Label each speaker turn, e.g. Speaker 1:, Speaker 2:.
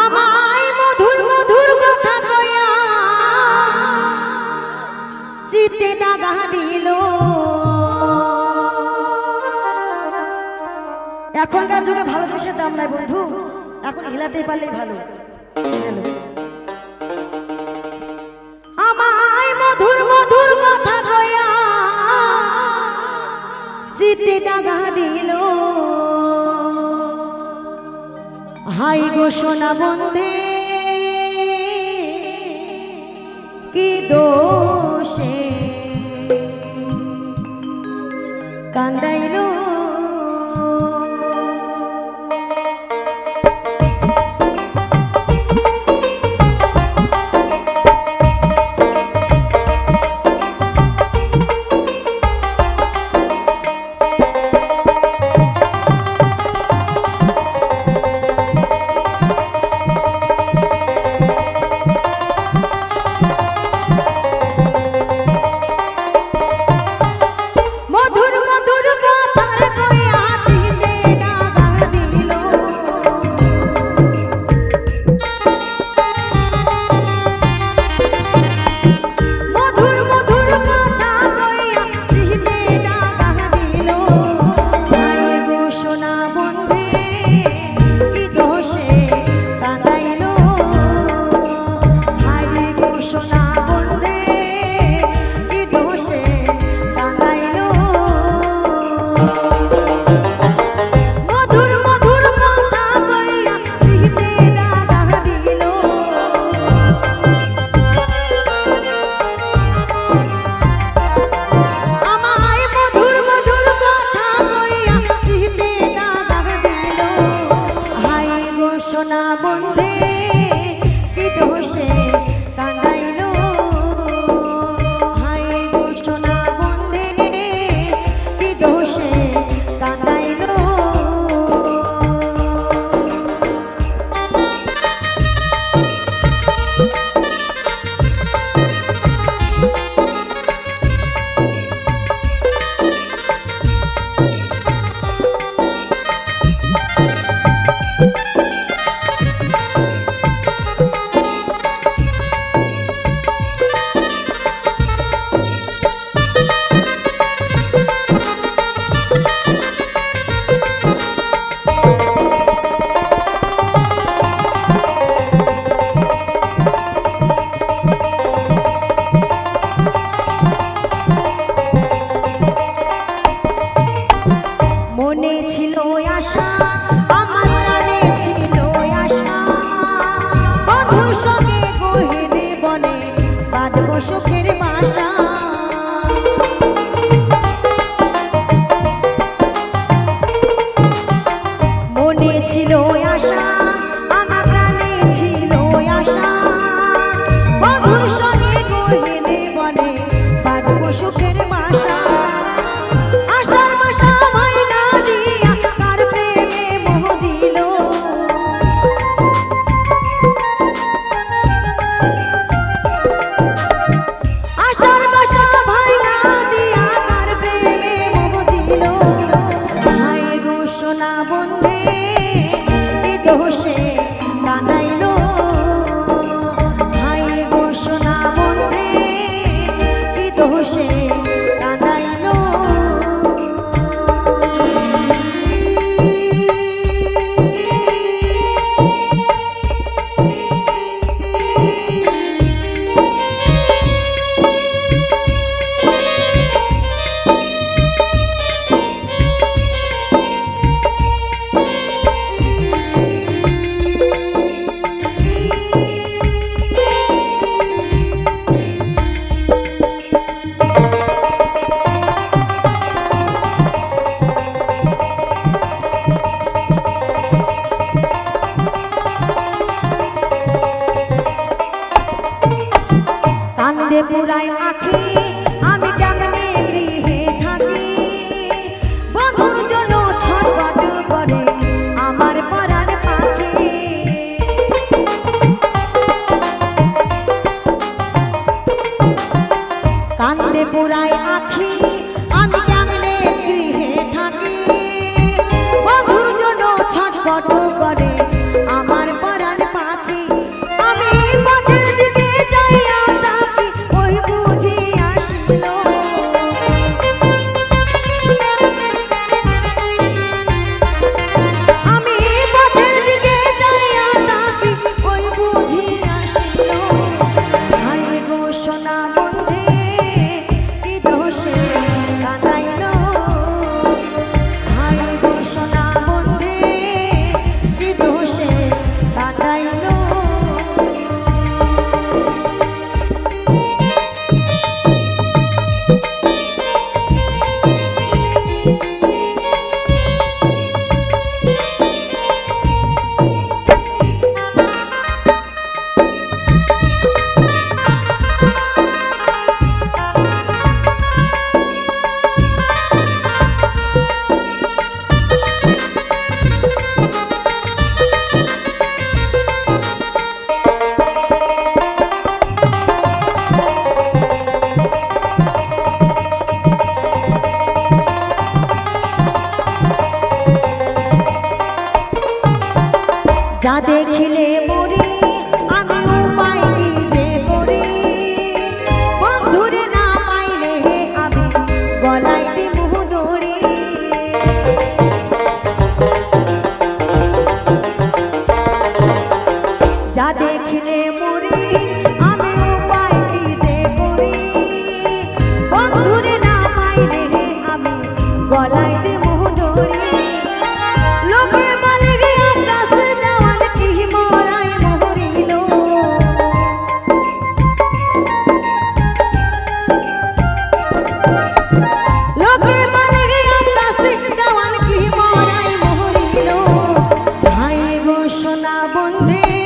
Speaker 1: আমায় মধুর মধুর কথা কইয়া চিতে দাগা দিল। এখনকার যুগে ভালো জিনিসের দাম নাই বন্ধু, এখন হিলাতে পারলেই ভালো। আমায় মধুর মধুর কথা কইয়া চিতে দাগা দিল। হাই গো সোনা বন্ধে কি দোষে কান্দাইল। পুরাই আখি আমি কেমনে গৃহে থাকি, বন্ধুর জন্য ছটফট করে আমার পরাণ পাখি। কান্দে পুরাই আখি আমি কেমনে গৃহে থাকি, বন্ধুর জন্য ছটফট করে আমার পরাণ পাখি। যা দেখিলে মরি আমি উপায় নিজে করি বন্ধুরে না পাইলে আমি গলায় দিব দড়ি যা দেখিলে মরি আমি উপায় নিজে করি বন্ধুরে না পাইলে আমি গলায় দিব দড়ি লোকে বলে আকাশ দেওয়াল কি মরাই মরিল লোকে বলে আকাশ দেওয়াল কি মরাই মরিল হায় গো সোনা বন্ধে